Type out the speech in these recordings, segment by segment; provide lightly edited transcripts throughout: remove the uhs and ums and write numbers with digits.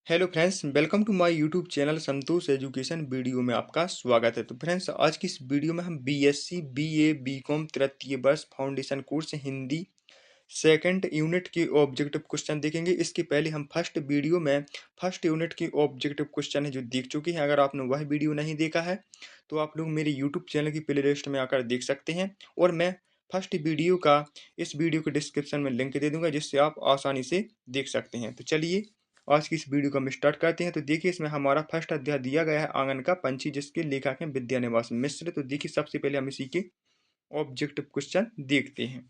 Hello friends, welcome to my YouTube channel Santosh education. Video में आपका स्वागत है। तो फ्रेंड्स, आज की इस वीडियो में हम बीएससी बीए बीकॉम तृतीय वर्ष foundation course Hindi second unit के ऑब्जेक्टिव क्वेश्चन देखेंगे। इसके पहले हम फर्स्ट वीडियो में फर्स्ट यूनिट के ऑब्जेक्टिव क्वेश्चन है जो देख चुके हैं। अगर आपने वह वीडियो नहीं देखा है तो आप लोग मेरे यूट्यूब चैनल की प्ले लिस्ट में आकर देख सकते हैं, और मैं फर्स्ट वीडियो का इस वीडियो के डिस्क्रिप्शन में लिंक दे दूंगा जिससे आप आसानी से देख सकते हैं। तो चलिए आज की इस वीडियो को हम स्टार्ट करते हैं। तो देखिए, इसमें हमारा फर्स्ट अध्याय दिया गया है आंगन का पंछी, जिसके लेखक हैं विद्यानिवास मिश्र। तो देखिए, सबसे पहले हम इसी के ऑब्जेक्टिव क्वेश्चन देखते हैं।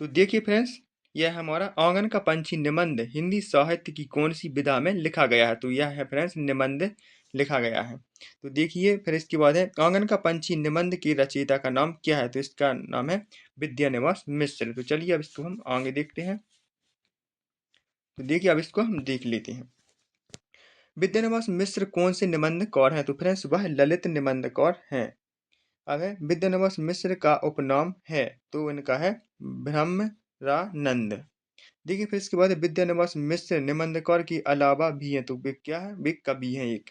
तो देखिए फ्रेंड्स, यह हमारा आंगन का पंछी निबंध हिंदी साहित्य की कौन सी विधा में लिखा गया है। तो यह है फ्रेंड्स निबंध लिखा गया है। तो देखिए फिर इसके बाद है आंगन का पंछी निबंध के रचयिता का नाम क्या है। तो इसका नाम है विद्यानिवास मिश्र। तो चलिए अब इसको हम आगे देखते हैं। तो देखिए अब इसको हम देख लेते हैं। विद्यानिवास मिश्र कौन से निबंधकार हैं। तो फ्रेंड्स वह ललित निबंधकार हैं। अब है विद्यानिवास मिश्र का उपनाम है, तो इनका है ब्रह्मरानंद। देखिए फिर इसके बाद विद्यानिवास मिश्र निबंधकार के अलावा भी हैं, तो वे क्या है, वे कवि हैं एक।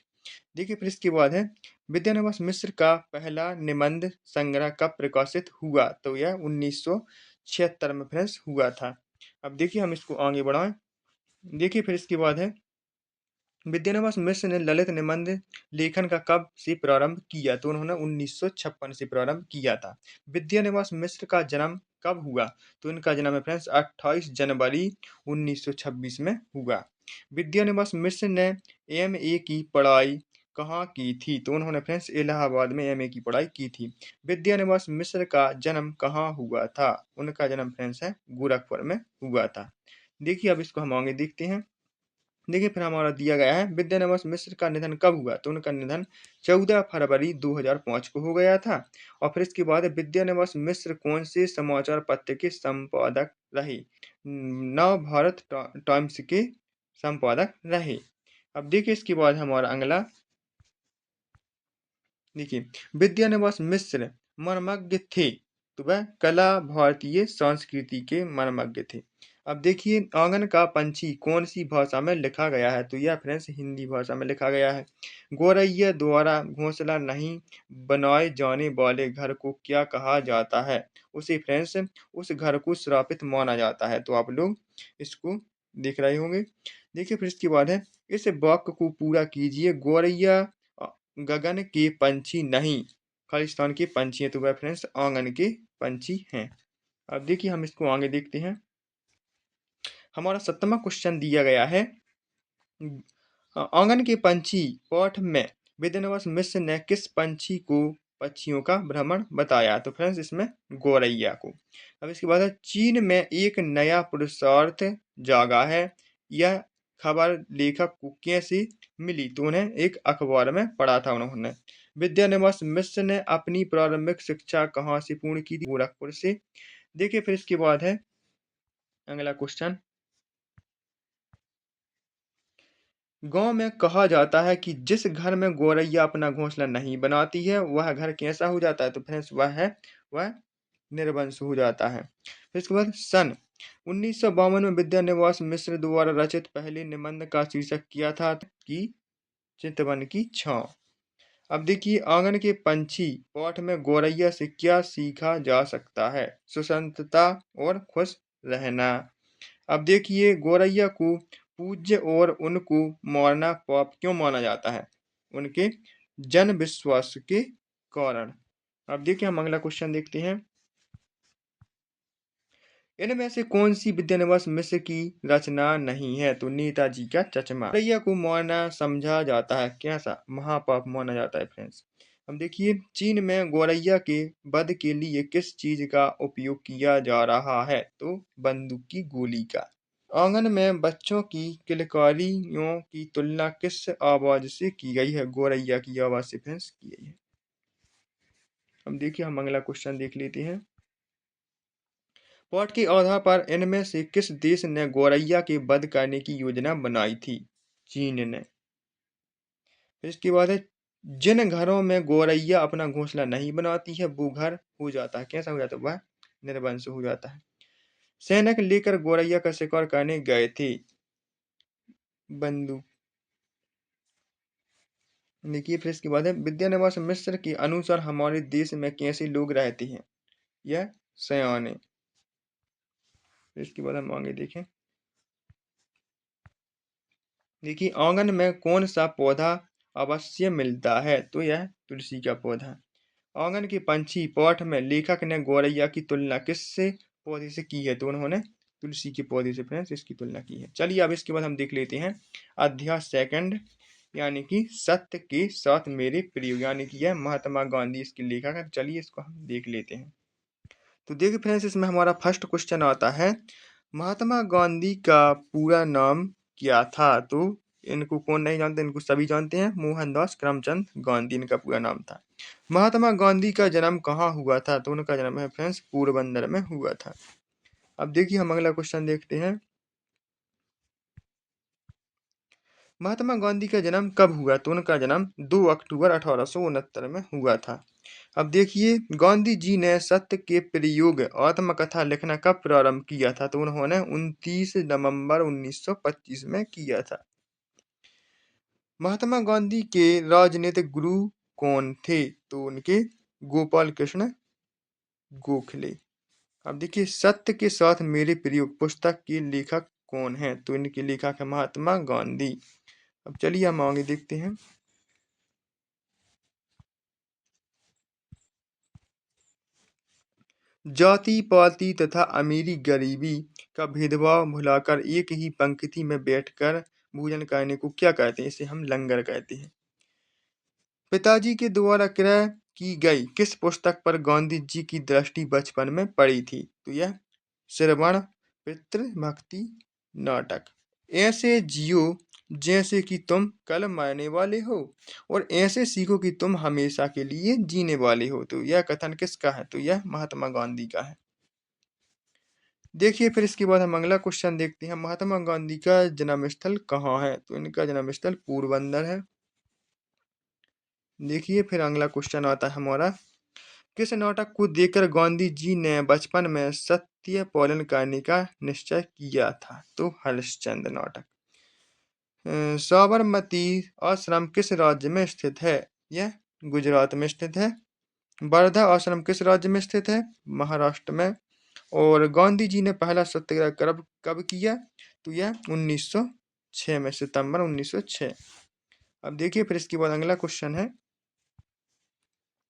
देखिए फिर इसके बाद है विद्यानिवास मिश्र का पहला निबंध संग्रह कब प्रकाशित हुआ। तो यह 1976 में फ्रेंड्स हुआ था। अब देखिए हम इसको आगे बढ़ाएं। देखिए फिर इसके बाद है विद्यानिवास मिश्र ने ललित निबंध लेखन का कब से प्रारंभ किया। तो उन्होंने 1956 से प्रारंभ किया था। विद्यानिवास मिश्र का जन्म कब हुआ। तो इनका जन्म है फ्रेंड्स 28 जनवरी 1926 में हुआ। विद्यानिवास मिश्र ने एमए की पढ़ाई कहाँ की थी। तो उन्होंने फ्रेंड्स इलाहाबाद में एमए की पढ़ाई की थी। विद्यानिवास मिश्र का जन्म कहाँ हुआ था। उनका जन्म फ्रेंड्स है गोरखपुर में हुआ था। देखिए अब इसको हम आगे देखते हैं। देखिए फिर हमारा दिया गया है विद्यानिवास मिश्र का निधन कब हुआ। तो उनका निधन 14 फरवरी 2005 को हो गया था। और फिर इसके बाद विद्यानिवास मिश्र कौन से समाचार पत्र के संपादक रहे। नव भारत टाइम्स के संपादक रहे। अब देखिए इसके बाद हमारा अगला देखिए विद्यानिवास मिश्र मर्मज्ञ थे। तो वह कला भारतीय संस्कृति के मर्मज्ञ थे। अब देखिए आंगन का पंछी कौन सी भाषा में लिखा गया है। तो यह फ्रेंड्स हिंदी भाषा में लिखा गया है। गौरैया द्वारा घोंसला नहीं बनाए जाने वाले घर को क्या कहा जाता है। उसे फ्रेंड्स उस घर को श्रापित माना जाता है। तो आप लोग इसको देख रहे होंगे। देखिए फिर इसके बाद है इस वाक्य को पूरा कीजिए। गौरैया गगन के पंछी नहीं खालिस्तान के पंछी हैं। तो वह फ्रेंड्स आंगन के पंछी हैं। अब देखिए हम इसको आगे देखते हैं। हमारा 7वां क्वेश्चन दिया गया है आंगन के पंछी पाठ में विद्यानिवास मिश्र ने किस पंछी को पक्षियों का भ्रमण बताया। तो फ्रेंड्स इसमें गौरैया को। अब इसके बाद है चीन में एक नया पुरुषार्थ जागा है। यह खबर लेखक को कैसे मिली। तो उन्हें एक अखबार में पढ़ा था उन्होंने। विद्यानिवास मिश्र ने अपनी प्रारंभिक शिक्षा कहाँ से पूर्ण की थी। गोरखपुर से। देखिए फिर इसके बाद है अगला क्वेश्चन। गांव में कहा जाता है कि जिस घर में गौरैया अपना घोंसला नहीं बनाती है वह घर कैसा हो जाता है। तो फ्रेंड्स वह निर्वंश हो जाता है। फिर इसके बाद सन 1952 में विद्यानिवास मिश्र द्वारा रचित पहले निबंध का शीर्षक किया था कि चितवन की छांव। अब देखिए आंगन के पंछी पाठ में गौरैया से क्या सीखा जा सकता है। सुसंतता और खुश रहना। अब देखिए गौरैया को पूज्य और उनको मारना पाप क्यों माना जाता है। उनके जन विश्वास के कारण। अब देखिए हम अगला क्वेश्चन देखते हैं। इनमें से कौन सी विद्यानिवास मिश्र की रचना नहीं है। तो नेताजी का चचमा। गौरैया को मारना समझा जाता है कैसा, महापाप माना जाता है फ्रेंड्स। अब देखिए चीन में गौरैया के वध के लिए किस चीज का उपयोग किया जा रहा है। तो बंदूक की गोली का। आंगन में बच्चों की किलकारियों की तुलना किस आवाज से की गई है। गौरैया की आवाज से फ्रेंड्स की गई है। अब देखिए हम अगला क्वेश्चन देख लेते हैं। पाठ के आधार पर इनमें से किस देश ने गौरैया के वध करने की योजना बनाई थी। चीन ने। फिर इसके बाद है जिन घरों में गौरैया अपना घोंसला नहीं बनाती है वो घर हो जाता है कैसा हो जाता है, वह निर्वंश हो जाता है। सैनिक लेकर गौरैया का शिकार करने गए थे। बंदूक। देखिए फिर इसके बाद है विद्यानिवास मिश्र के अनुसार हमारे देश में कैसे लोग रहते हैं? यह सयाने। फिर इसके बाद हम आगे देखें। देखिए आंगन में कौन सा पौधा अवश्य मिलता है? तो यह तुलसी का पौधा। आंगन के पंछी पाठ में लेखक ने गौरैया की तुलना किससे पौधे से की है? तो उन्होंने तुलसी के पौधे से फ्रेंड्स इसकी तुलना की है। चलिए अब इसके बाद हम देख लेते हैं अध्याय सेकंड, यानी कि सत्य के साथ मेरे प्रयोग, यानी कि यह महात्मा गांधी इसके लेखक है। चलिए इसको हम देख लेते हैं। तो देखिए फ्रेंड्स इसमें हमारा फर्स्ट क्वेश्चन आता है, महात्मा गांधी का पूरा नाम क्या था? तो इनको कौन नहीं जानते, इनको सभी जानते हैं, मोहनदास करमचंद गांधी इनका पूरा नाम था। महात्मा गांधी का जन्म कहाँ हुआ था? तो उनका जन्म है फ्रेंड्स पोरबंदर में हुआ था। अब देखिए हम अगला क्वेश्चन देखते हैं, महात्मा गांधी का जन्म कब हुआ? तो उनका जन्म 2 अक्टूबर 1869 में हुआ था। अब देखिए गांधी जी ने सत्य के प्रयोग आत्मकथा लिखना कब प्रारंभ किया था? तो उन्होंने 29 नवंबर 1925 में किया था। महात्मा गांधी के राजनीतिक गुरु कौन थे? तो उनके गोपाल कृष्ण गोखले। अब देखिए सत्य के साथ मेरे प्रयोग पुस्तक के लेखक कौन है? तो इनके लेखक है महात्मा गांधी। अब चलिए हम आगे देखते हैं। जाति पाति तथा अमीरी गरीबी का भेदभाव भुलाकर एक ही पंक्ति में बैठकर भोजन करने को क्या कहते हैं? इसे हम लंगर कहते हैं। पिताजी के द्वारा क्रय की गई किस पुस्तक पर गांधी जी की दृष्टि बचपन में पड़ी थी? तो यह श्रवण पितृ भक्ति नाटक। ऐसे जियो जैसे कि तुम कल मरने वाले हो और ऐसे सीखो कि तुम हमेशा के लिए जीने वाले हो। तो यह कथन किसका है? तो यह महात्मा गांधी का है। देखिए फिर इसके बाद हम अगला क्वेश्चन देखते हैं, महात्मा गांधी का जन्म स्थल कहाँ है? तो इनका जन्म स्थल पोरबंदर है। देखिए फिर अगला क्वेश्चन आता है हमारा, किस नाटक को देखकर गांधी जी ने बचपन में सत्य पालन करने का निश्चय किया था? तो हरिश्चंद्र नाटक। साबरमती आश्रम किस राज्य में स्थित है? यह गुजरात में स्थित है। वर्धा आश्रम किस राज्य में स्थित है? महाराष्ट्र में। और गांधी जी ने पहला सत्याग्रह कब कब किया? तो यह 1906 में, सितंबर 1906। अब देखिए फिर इसके बाद अगला क्वेश्चन है,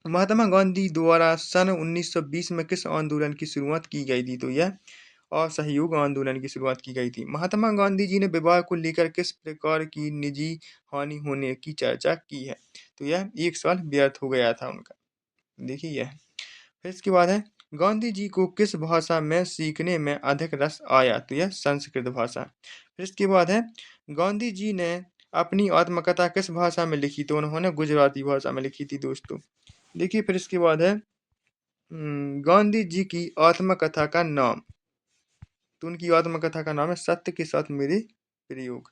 महात्मा गांधी द्वारा सन 1920 में किस आंदोलन की शुरुआत की गई थी? तो यह असहयोग आंदोलन की शुरुआत की गई थी। महात्मा गांधी जी ने विवाह को लेकर किस प्रकार की निजी हानि होने की चर्चा की है? तो यह 1 साल व्यर्थ हो गया था उनका। देखिए यह फिर इसके बाद है, गांधी जी को किस भाषा में सीखने में अधिक रस आया? तो यह संस्कृत भाषा। फिर इसके बाद है, गांधी जी ने अपनी आत्मकथा किस भाषा में लिखी? तो उन्होंने गुजराती भाषा में लिखी थी दोस्तों। देखिए फिर इसके बाद है, गांधी जी की आत्मकथा का नाम। तो उनकी आत्मकथा का नाम है सत्य के साथ मेरे प्रयोग।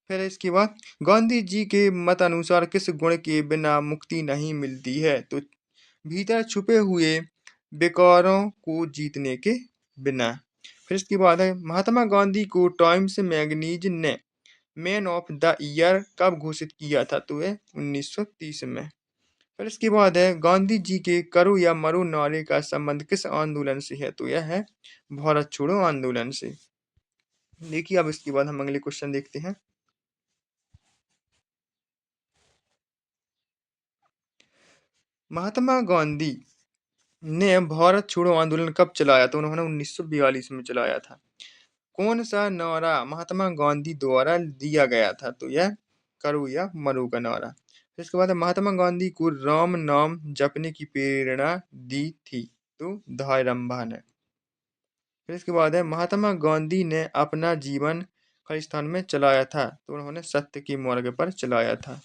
फिर इसके बाद, गांधी जी के मत अनुसार किस गुण के बिना मुक्ति नहीं मिलती है? तो भीतर छुपे हुए विकारों को जीतने के बिना। फिर इसके बाद है, महात्मा गांधी को टाइम्स मैगनीज ने मैन ऑफ द ईयर कब घोषित किया था? तो यह 1930 में। फिर इसके बाद है, गांधी जी के करो या मरो नारे का संबंध किस आंदोलन से है? तो यह है भारत छोड़ो आंदोलन से। देखिए अब इसके बाद हम अगले क्वेश्चन देखते हैं, महात्मा गांधी ने भारत छोड़ो आंदोलन कब चलाया? तो उन्होंने 1942 में चलाया था। कौन सा नारा महात्मा गांधी द्वारा दिया गया था? तो यह करो या मरो का नारा। फिर इसके बाद महात्मा गांधी को राम नाम जपने की प्रेरणा दी थी? तो धायरंभा ने। फिर इसके बाद है, महात्मा गांधी ने अपना जीवन खालिस्तान में चलाया था? तो उन्होंने सत्य के मार्ग पर चलाया था।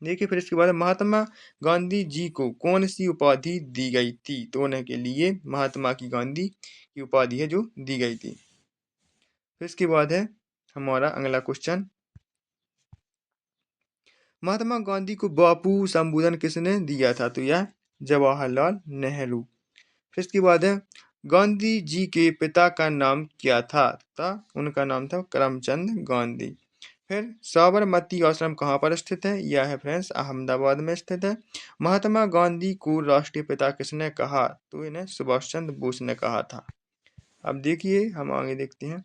देखिए फिर इसके बाद महात्मा गांधी जी को कौन सी उपाधि दी गई थी? तो उनके लिए महात्मा की गांधी की उपाधि है जो दी गई थी। फिर इसके बाद है हमारा अगला क्वेश्चन, महात्मा गांधी को बापू संबोधन किसने दिया था? तो यह जवाहरलाल नेहरू। फिर इसके बाद है, गांधी जी के पिता का नाम क्या था? उनका नाम था करमचंद गांधी। फिर साबरमती आश्रम कहाँ पर स्थित है? यह है फ्रेंड्स अहमदाबाद में स्थित है। महात्मा गांधी को राष्ट्रीय पिता किसने कहा? तो इन्हें सुभाष चंद्र बोस ने कहा था। अब देखिए हम आगे देखते हैं।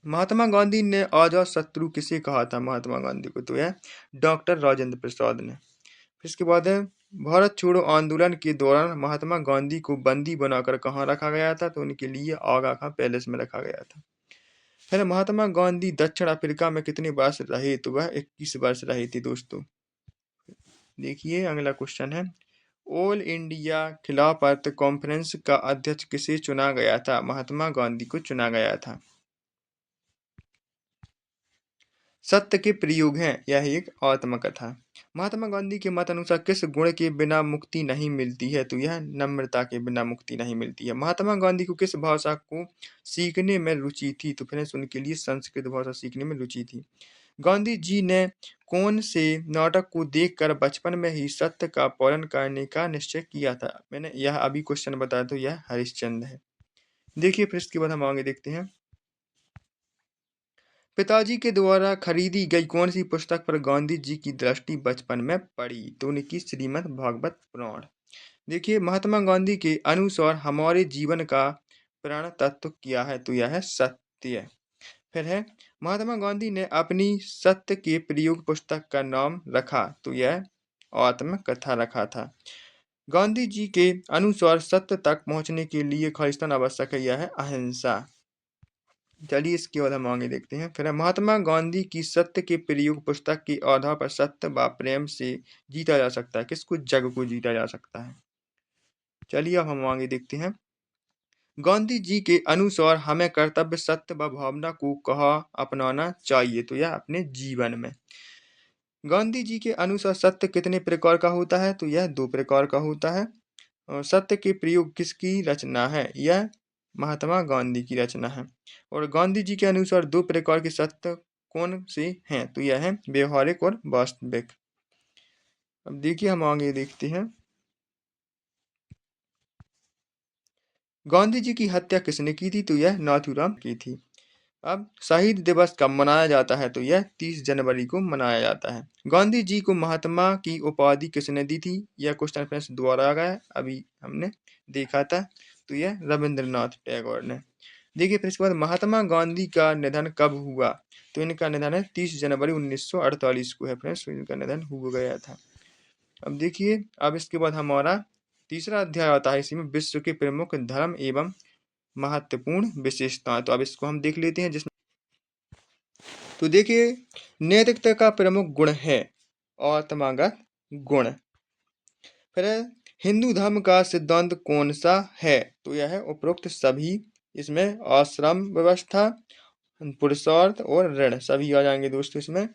महात्मा गांधी ने आजाद शत्रु किसे कहा था? महात्मा गांधी को तो यह डॉक्टर राजेंद्र प्रसाद ने। फिर इसके बाद है भारत छोड़ो आंदोलन के दौरान महात्मा गांधी को बंदी बनाकर कहाँ रखा गया था? तो उनके लिए आगा खां पैलेस में रखा गया था। फिर महात्मा गांधी दक्षिण अफ्रीका में कितने वर्ष रहे? तो वह 21 वर्ष रहे थे दोस्तों। देखिए अगला क्वेश्चन है ऑल इंडिया खिलाफत कॉन्फ्रेंस का अध्यक्ष किसे चुना गया था? महात्मा गांधी को चुना गया था। सत्य के प्रयोग हैं यह एक आत्मकथा। महात्मा गांधी के मत अनुसार किस गुण के बिना मुक्ति नहीं मिलती है? तो यह नम्रता के बिना मुक्ति नहीं मिलती है। महात्मा गांधी को किस भाषा को सीखने में रुचि थी? तो फ्रेंड्स उनके लिए संस्कृत भाषा सीखने में रुचि थी। गांधी जी ने कौन से नाटक को देखकर बचपन में ही सत्य का पालन करने का निश्चय किया था? मैंने यह अभी क्वेश्चन बताया तो यह हरिश्चंद्र है। देखिए फिर इसके बाद हम आगे देखते हैं। पिताजी के द्वारा खरीदी गई कौन सी पुस्तक पर गांधी जी की दृष्टि बचपन में पड़ी? तो उनकी श्रीमद् भागवत पुराण। देखिए महात्मा गांधी के अनुसार हमारे जीवन का प्रेरणा तत्व क्या है? तो यह है सत्य। फिर है महात्मा गांधी ने अपनी सत्य के प्रयोग पुस्तक का नाम रखा? तो यह आत्मकथा रखा था। गांधी जी के अनुसार सत्य तक पहुंचने के लिए खालिस्तान आवश्यक है, यह है अहिंसा। चलिए इसके बाद हम आगे देखते हैं। फिर है महात्मा गांधी की सत्य के प्रयोग पुस्तक के आधार पर सत्य व प्रेम से जीता जा सकता है। किसको? जग को जीता जा सकता है। चलिए अब हम आगे देखते हैं। गांधी जी के अनुसार हमें कर्तव्य सत्य व भावना को कहाँ अपनाना चाहिए? तो यह अपने जीवन में। गांधी जी के अनुसार सत्य कितने प्रकार का होता है? तो यह 2 प्रकार का होता है। और सत्य के प्रयोग किसकी रचना है? यह महात्मा गांधी की रचना है। और गांधी जी के अनुसार 2 प्रकार के सत्य कौन से हैं? तो यह है व्यवहारिक और वास्तविक। अब देखिए हम आगे देखते हैं। गांधी जी की हत्या किसने की थी? तो यह नाथूराम की थी। अब शहीद दिवस कब मनाया जाता है? तो यह 30 जनवरी को मनाया जाता है। गांधी जी को महात्मा की उपाधि किसने दी थी? यह क्वेश्चन फ्रेंड्स दोबारा आ गया, अभी हमने देखा था। तो यह रविंद्रनाथ टैगोर ने। देखिए फिर इसके बाद महात्मा गांधी का निधन कब हुआ? तो इनका निधन है 30 जनवरी 1948 को है फ्रेंड्स, इनका निधन हो गया था। अब देखिए अब इसके बाद हमारा तीसरा अध्याय आता है, इसी में विश्व के प्रमुख धर्म एवं महत्वपूर्ण विशेषताएं। तो अब इसको हम देख लेते हैं। जिसमें तो देखिए नैतिकता का प्रमुख गुण है आत्मागत गुण। फिर हिंदू धर्म का सिद्धांत कौन सा है? तो यह है उपरोक्त सभी। इसमें आश्रम व्यवस्था, पुरुषार्थ और ऋण सभी आ जाएंगे दोस्तों इसमें।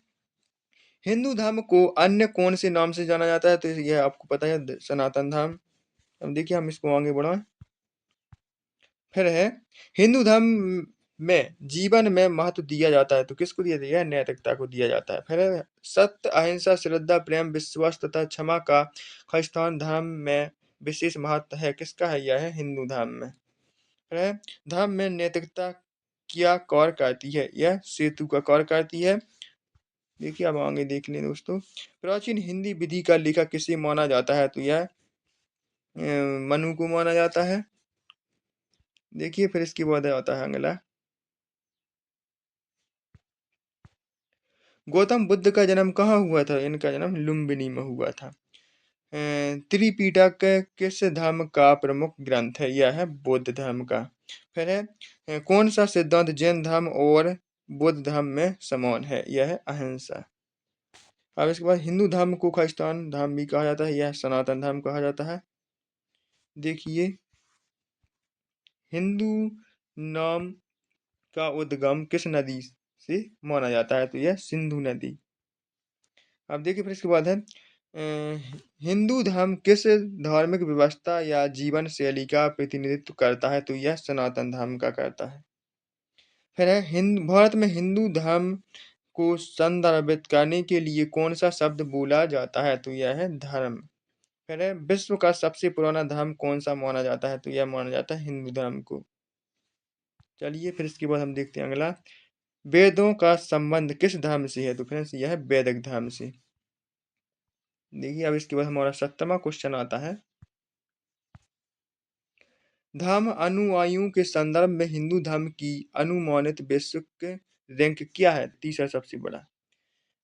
हिंदू धर्म को अन्य कौन से नाम से जाना जाता है? तो यह आपको पता है सनातन धर्म। अब देखिए हम इसको आगे बढ़ाएं। फिर है हिंदू धर्म में जीवन में महत्व दिया जाता है। तो किसको दिया जाता है? नैतिकता को दिया जाता है। फिर है सत्य, अहिंसा, श्रद्धा, प्रेम, विश्वास तथा क्षमा का खालिस्तान धर्म में विशेष महत्व है। किसका है? यह है हिंदू धर्म में। फिर है धर्म में नैतिकता क्या कार्य करती है? यह सेतु का कार्य करती है। देखिए अब आगे देख लें दोस्तों। प्राचीन हिंदी विधि का लेखक किसे माना जाता है? तो यह मनु को माना जाता है। देखिए फिर इसके बाद आता है अगला। गौतम बुद्ध का जन्म कहाँ हुआ था? इनका जन्म लुम्बिनी में हुआ था। त्रिपिटक किस धर्म का प्रमुख ग्रंथ है? यह है बौद्ध धर्म का। फिर है कौन सा सिद्धांत जैन धर्म और बौद्ध धर्म में समान है? यह है अहिंसा। अब इसके बाद हिंदू धर्म को खालिस्तान धर्म भी कहा जाता है, यह सनातन धर्म कहा जाता है। देखिए हिंदू नाम का उद्गम किस नदी से माना जाता है? तो यह सिंधु नदी। अब देखिए फिर इसके बाद है हिंदू धर्म किस धार्मिक व्यवस्था या जीवन शैली का प्रतिनिधित्व करता है? तो यह सनातन धर्म का करता है। फिर है भारत में हिंदू धर्म को संदर्भित करने के लिए कौन सा शब्द बोला जाता है? तो यह है धर्म। फिर है विश्व का सबसे पुराना धर्म कौन सा माना जाता है? तो यह माना जाता है हिंदू धर्म को। चलिए फिर इसके बाद हम देखते हैं अगला, वेदों का संबंध किस धर्म से है? तो फ्रेंड्स यह है वैदिक धर्म से। देखिए अब इसके बाद हमारा 7वां क्वेश्चन आता है, धर्म अनुयायियों के संदर्भ में हिंदू धर्म की अनुमानित वैश्विक रैंक क्या है? तीसरा सबसे बड़ा।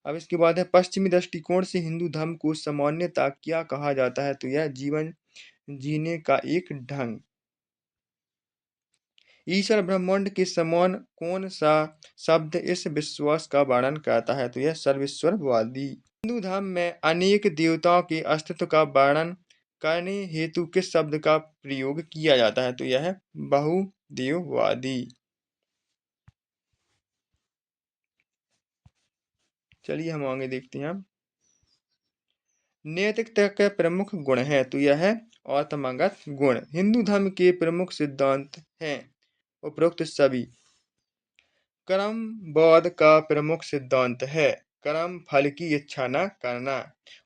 अब इसके बाद है, पश्चिमी दृष्टिकोण से हिंदू धर्म को सामान्यतः क्या कहा जाता है? तो यह जीवन जीने का एक ढंग। ईश्वर ब्रह्मांड के समान कौन सा शब्द इस विश्वास का वर्णन करता है? तो यह सर्वेश्वरवादी। हिंदू धर्म में अनेक देवताओं के अस्तित्व का वर्णन करने हेतु किस शब्द का प्रयोग किया जाता है? तो यह है बहुदेववादी। चलिए हम आगे देखते हैं। नैतिकता के प्रमुख गुण है? तो यह है आत्मगत गुण। हिंदू धर्म के प्रमुख सिद्धांत हैं उपरोक्त सभी। कर्मवाद का प्रमुख सिद्धांत है कर्म फल की इच्छा न करना।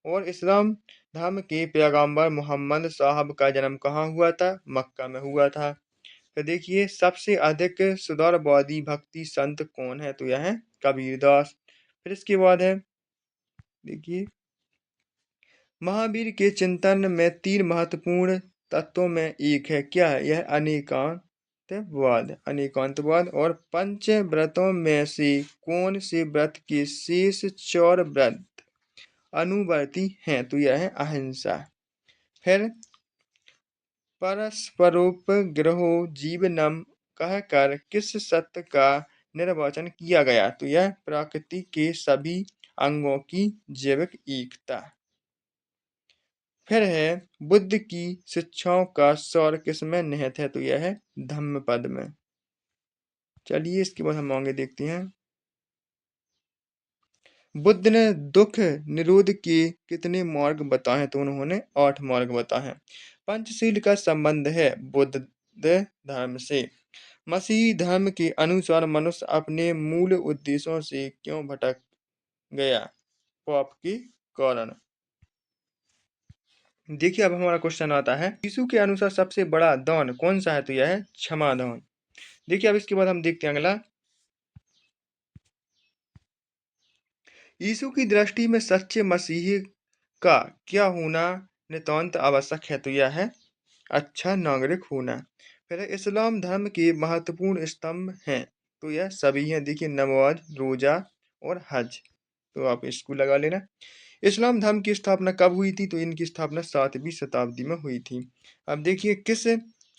और इस्लाम धर्म के पैगंबर मोहम्मद साहब का जन्म कहाँ हुआ था? मक्का में हुआ था। तो देखिए सबसे अधिक सुधारवादी भक्ति संत कौन है? तो यह है कबीरदास। फिर इसके बाद है, देखिए महावीर के चिंतन में 3 महत्वपूर्ण तत्वों में एक है, क्या है यह? अनेकांतवाद। और पंचव्रतों में से कौन से व्रत के शेष 4 व्रत अनुवर्ती हैं? तो यह है अहिंसा। फिर परस्परोपग्रहो जीवनम कहकर किस सत्य का निर्वचन किया गया? तो यह प्रकृति के सभी अंगों की जैविक एकता। फिर है, बुद्ध की शिक्षाओं का सार किसमें निहित है? तो यह है धम्मपद में। चलिए इसके बाद हम आगे देखते हैं। बुद्ध ने दुख निरोध के कितने मार्ग बताए हैं? तो उन्होंने 8 मार्ग बताए हैं। पंचशील का संबंध है बुद्ध धर्म से। मसीही धर्म के अनुसार मनुष्य अपने मूल उद्देश्यों से क्यों भटक गया? पाप के कारण। देखिए अब हमारा क्वेश्चन आता है, यीशु के अनुसार सबसे बड़ा दान कौन सा है? तो यह है क्षमा दान। देखिए अब इसके बाद हम देखते हैं अगला, यीशु की दृष्टि में सच्चे मसीही का क्या होना नितांत आवश्यक है? तो यह है अच्छा नागरिक होना। फिर इस्लाम धर्म के महत्वपूर्ण स्तंभ हैं? तो यह सभी हैं। देखिए नमाज, रोजा और हज। तो आप इसको लगा लेना। इस्लाम धर्म की स्थापना कब हुई थी? तो इनकी स्थापना 7वीं शताब्दी में हुई थी। अब देखिए किस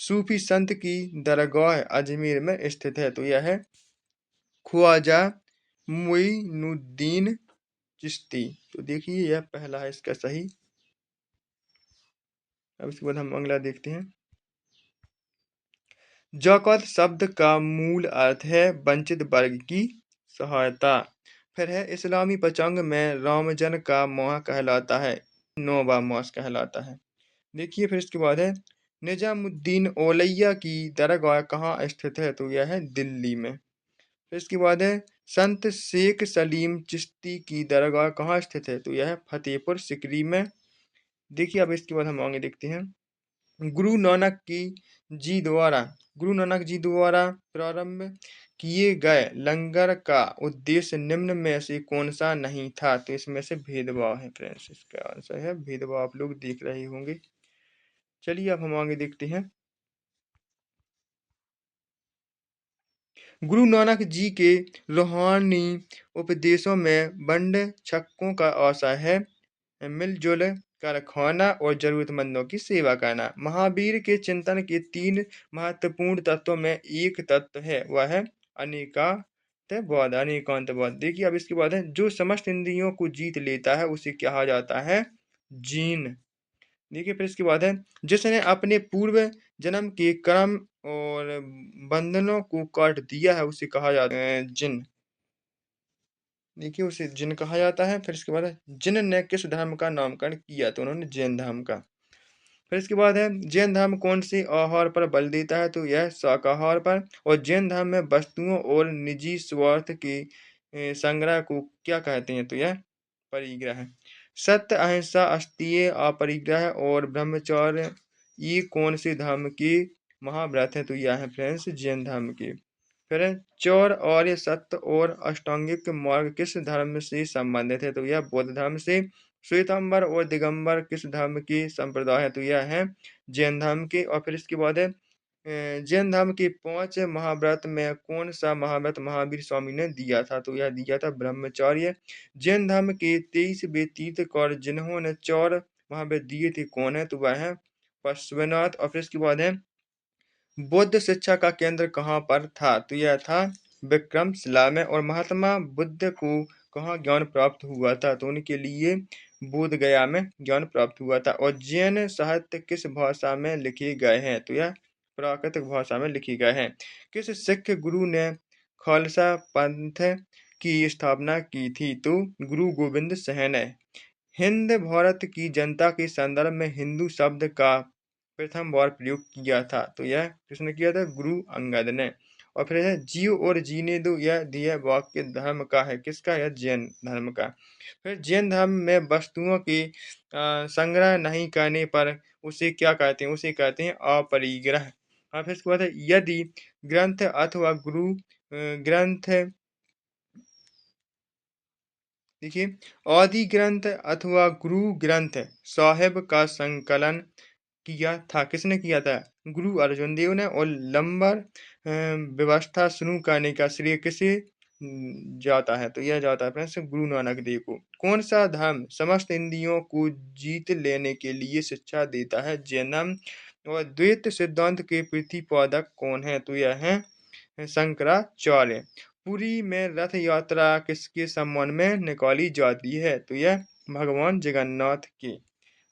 सूफी संत की दरगाह अजमेर में स्थित है? तो यह है ख्वाजा मुइनुद्दीन चिश्ती। तो देखिए यह पहला है इसका सही। अब इसके बाद हम अगला देखते हैं। ज़कात शब्द का मूल अर्थ है वंचित वर्ग की सहायता। फिर है, इस्लामी पंचांग में रमजान का माह कहलाता है, 9वां मास कहलाता है। देखिए फिर इसके बाद है, निजामुद्दीन औलैया की दरगाह कहाँ स्थित है? तो यह है दिल्ली में। फिर इसके बाद है, संत शेख सलीम चिश्ती की दरगाह कहाँ स्थित है? तो यह है फतेहपुर सिकरी में। देखिए अब इसके बाद हम आगे देखते हैं। गुरु नानक जी द्वारा गुरु नानक जी द्वारा प्रारंभ किए गए लंगर का उद्देश्य निम्न में से कौन सा नहीं था? तो इसमें से भेदभाव है फ्रेंड्स। इसका आंसर है भेदभाव। आप लोग देख रहे होंगे। चलिए अब हम आगे देखते हैं। गुरु नानक जी के रूहानी उपदेशों में बंड छक्कों का आशय है मिलजुल कर खाना और जरूरतमंदों की सेवा करना। महावीर के चिंतन के 3 महत्वपूर्ण तत्वों में एक तत्व है, वह है अनेकांतवाद। देखिए अब इसके बाद है, जो समस्त इंद्रियों को जीत लेता है उसे कहा जाता है जीन। देखिए फिर इसके बाद है, जिसने अपने पूर्व जन्म के कर्म और बंधनों को काट दिया है उसे कहा जाता है जिन। देखिए उसे जिन कहा जाता है। फिर इसके बाद है, जिन ने किस धर्म का नामकरण किया? तो उन्होंने जैन धर्म का। फिर इसके बाद है, जैन धर्म कौन से आहार पर बल देता है? तो यह शाकाहार पर। और जैन धर्म में वस्तुओं और निजी स्वार्थ के संग्रह को क्या कहते हैं? तो यह परिग्रह है। सत्य, अहिंसा, अस्तेय, अपरिग्रह और ब्रह्मचर्य ये कौन से धर्म के महाव्रत हैं? तो यह है फ्रेंड्स जैन धर्म के। फिर है चौर, आर्य, सत्य और अष्टांगिक मार्ग किस धर्म से संबंधित है? तो यह बौद्ध धर्म से। श्वेतांबर और दिगंबर किस धर्म के संप्रदाय है? तो यह है जैन धर्म के। और फिर इसके बाद है जैन धर्म के 5 महाव्रत में कौन सा महाव्रत महावीर स्वामी ने दिया था? तो यह दिया था ब्रह्मचर्य। जैन धर्म के 23वें तीर्थंकर जिन्होंने 4 महाव्रत दिए थे कौन है? तो वह है पार्श्वनाथ। और फिर इसके बाद है बौद्ध शिक्षा का केंद्र कहाँ पर था? तो यह था विक्रमशिला में। और महात्मा बुद्ध को कहाँ ज्ञान प्राप्त हुआ था? तो उनके लिए बोध गया में ज्ञान प्राप्त हुआ था। और जैन साहित्य किस भाषा में लिखे गए हैं? तो यह प्राकृतिक भाषा में लिखे गए हैं। किस सिख गुरु ने खालसा पंथ की स्थापना की थी? तो गुरु गोविंद सिंह ने। हिंद भारत की जनता के संदर्भ में हिंदू शब्द का प्रथम बार प्रयोग किया था? तो यह किसने किया था? गुरु अंगद ने। और फिर है जियो और जीने दो, यह ध्येय वाक्य धर्म का है, किसका? यह जैन धर्म का। फिर जैन धर्म में वस्तुओं की संग्रह नहीं करने पर उसे क्या कहते हैं? उसे कहते हैं अपरिग्रह। और फिर इसके बाद है यदि ग्रंथ अथवा गुरु ग्रंथ, देखिए, आदि ग्रंथ अथवा गुरु ग्रंथ साहिब का संकलन किया था, किसने किया था? गुरु अर्जुन देव ने। और लंबर व्यवस्था शुरू करने का श्रेय किसे जाता है? तो यह जाता है फ्रेंड्स गुरु नानक देव को। कौन सा धर्म समस्त इंद्रियों को जीत लेने के लिए शिक्षा देता है? जैन धर्म। और द्वैत सिद्धांत के प्रतिपादक कौन है? तो यह है शंकराचार्य। पुरी में रथ यात्रा किसके सम्मान में निकाली जाती है? तो यह भगवान जगन्नाथ के।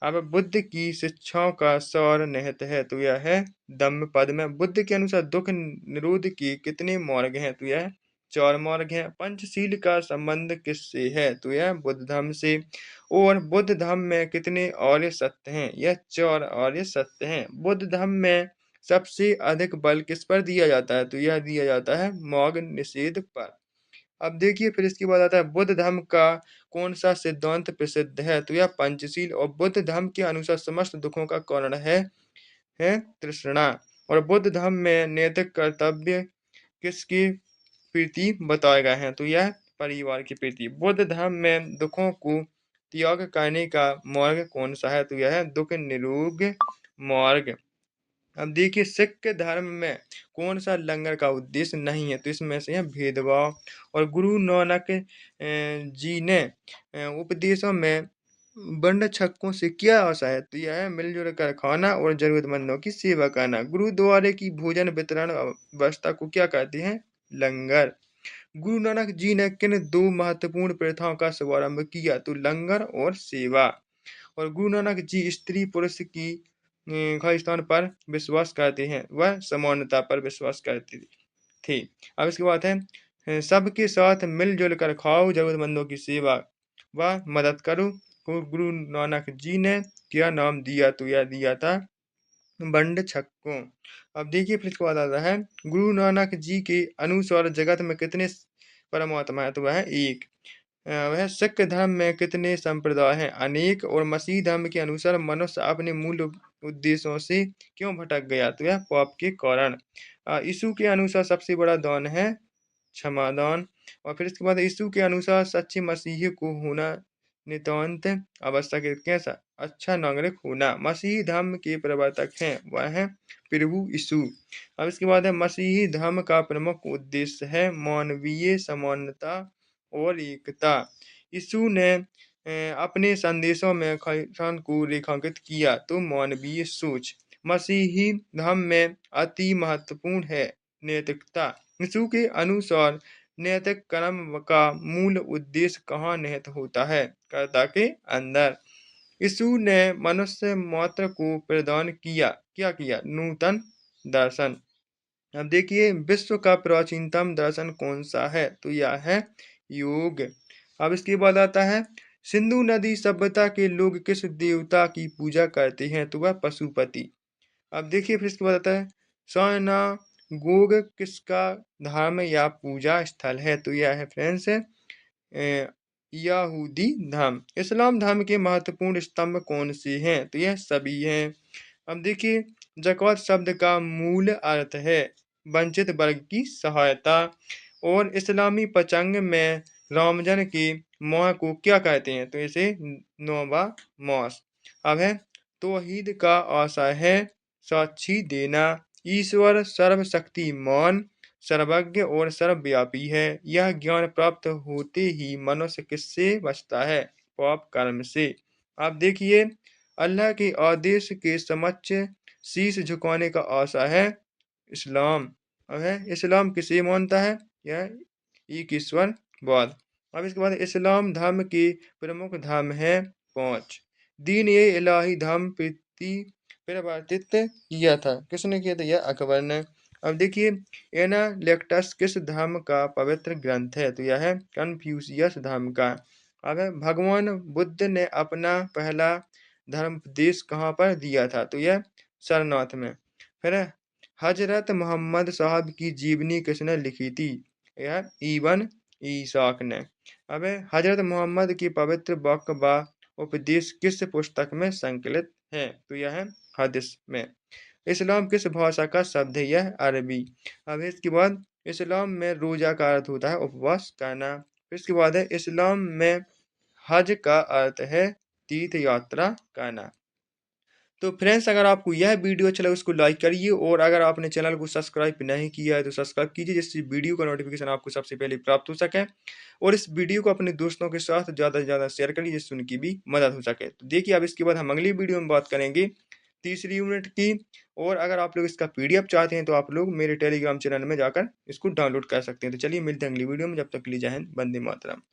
अब बुद्ध की शिक्षाओं का सार निहित है? तो यह है धम्मपद में। बुद्ध के अनुसार दुख निरोध के कितने मार्ग हैं? तो यह 4 मार्ग हैं। पंचशील का संबंध किससे है? तो यह बुद्ध धर्म से। और बुद्ध धर्म में कितने आर्य सत्य हैं? यह 4 आर्य सत्य हैं। बुद्ध धर्म में सबसे अधिक बल किस पर दिया जाता है? तो यह दिया जाता है मौघ निषेध पर। अब देखिए फिर इसके बाद आता है बुद्ध धर्म का कौन सा सिद्धांत प्रसिद्ध है? तो यह पंचशील। और बुद्ध धर्म के अनुसार समस्त दुखों का कारण है तृष्णा। और बुद्ध धर्म में नैतिक कर्तव्य किसके प्रति बताए गए हैं? तो यह परिवार के प्रति। बुद्ध धर्म में दुखों को त्याग करने का मार्ग कौन सा है? तो यह है दुख निरोग मार्ग। अब देखिए सिख धर्म में कौन सा लंगर का उद्देश्य नहीं है? तो इसमें से है भेदभाव। और गुरु नानक जी ने उपदेशों में बंड छक्कों से क्या आशा है? तो यह है मिलजुल कर खाना और जरूरतमंदों की सेवा करना। गुरुद्वारे की भोजन वितरण व्यवस्था को क्या कहते हैं? लंगर। गुरु नानक जी ने किन 2 महत्वपूर्ण प्रथाओं का शुभारंभ किया? तो लंगर और सेवा। और गुरु नानक जी स्त्री पुरुष की खालिस्तान पर विश्वास करते हैं, वह समानता पर विश्वास करते थे। अब इसके बाद है सबके साथ मिलजुल कर खाओ, जरूरतमंदों की सेवा व मदद करो को गुरु नानक जी ने क्या नाम दिया? तो यह दिया था बंड छक्कों। अब देखिए फिर इसके बाद आता है गुरु नानक जी के अनुसार जगत में कितने परमात्मा है? तो वह है एक। वह सिख धर्म में कितने संप्रदाय हैं? अनेक। और मसीह धर्म के अनुसार मनुष्य अपने मूल उद्देश्यों से क्यों भटक गया? तो यह पाप के कारण। यीशु के अनुसार सबसे बड़ा दान है क्षमादान। और फिर इसके बाद यीशु के अनुसार सच्चे मसीही को होना नितांत आवश्यक है। कैसा? अच्छा नागरिक होना। मसीही धर्म के प्रवर्तक हैं, वह है प्रभु यीशु। अब इसके बाद है मसीही धर्म का प्रमुख उद्देश्य है मानवीय समानता और एकता। यीशु ने अपने संदेशों में खालिस्तान को रेखांकित किया। तो मानवीय सोच। मसीही धर्म में अति महत्वपूर्ण है नैतिकता। यीशु के अनुसार नैतिक कर्म का मूल उद्देश्य कहाँ निहित होता है? कर्ता के अंदर। यीशु ने मनुष्य मात्र को प्रदान किया, क्या किया? नूतन दर्शन। अब देखिए विश्व का प्राचीनतम दर्शन कौन सा है? तो यह है योग। अब इसके बाद आता है सिंधु नदी सभ्यता के लोग किस देवता की पूजा करते हैं? तो वह पशुपति। अब देखिए फिर इसके बाद आता है सिनागोग किसका धर्म या पूजा स्थल है? तो यह है फ्रेंड्स यहूदी धर्म। इस्लाम धर्म के महत्वपूर्ण स्तंभ कौन से हैं? तो यह सभी हैं। अब देखिए, ज़कात शब्द का मूल अर्थ है वंचित वर्ग की सहायता। और इस्लामी पंचांग में रमजान के माह को क्या कहते हैं? तो इसे नौवा मास। अब है तौहीद का आशा है साक्षी देना। ईश्वर सर्वशक्तिमान, सर्वज्ञ और सर्वव्यापी है। यह ज्ञान प्राप्त होते ही मनुष्य किससे बचता है? पाप कर्म से। आप देखिए, अल्लाह के आदेश के समक्ष शीश झुकाने का आशा है इस्लाम। अब है इस्लाम किसे मानता है? यह एक ईश्वरवाद। अब इसके बाद इस्लाम धर्म के प्रमुख धर्म है 5। दीन ए इलाही धर्म परिवर्तित किया था। किसने किया था? यह अकबर ने। अब देखिए, एनालेक्टस किस धर्म का पवित्र ग्रंथ है? तो यह है कन्फ्यूशियस धर्म का। अब है भगवान बुद्ध ने अपना पहला धर्म उपदेश कहाँ पर दिया था? तो यह सारनाथ में। फिर है, हजरत मोहम्मद साहब की जीवनी किसने लिखी थी? यह इबन ईसाक ने। अब है हजरत मोहम्मद की पवित्र वाक्य व उपदेश किस पुस्तक में संकलित है? तो यह है हदीस में। इस्लाम किस भाषा का शब्द है? यह अरबी। अब इसके बाद इस्लाम में रोजा का अर्थ होता है उपवास करना। इसके बाद है इस्लाम में हज का अर्थ है तीर्थ यात्रा करना। तो फ्रेंड्स, अगर आपको यह वीडियो अच्छा लगे उसको लाइक करिए, और अगर आपने चैनल को सब्सक्राइब नहीं किया है तो सब्सक्राइब कीजिए, जिससे वीडियो का नोटिफिकेशन आपको सबसे पहले प्राप्त हो सके। और इस वीडियो को अपने दोस्तों के साथ ज़्यादा से ज़्यादा शेयर करिए, जिससे उनकी भी मदद हो सके। तो देखिए, अब इसके बाद हम अगली वीडियो में बात करेंगे तीसरी यूनिट की। और अगर आप लोग इसका पीडीएफ चाहते हैं तो आप लोग मेरे टेलीग्राम चैनल में जाकर इसको डाउनलोड कर सकते हैं। तो चलिए मिलते हैं अगली वीडियो में, जब तक के लिए जय हिंद, वंदे मातरम।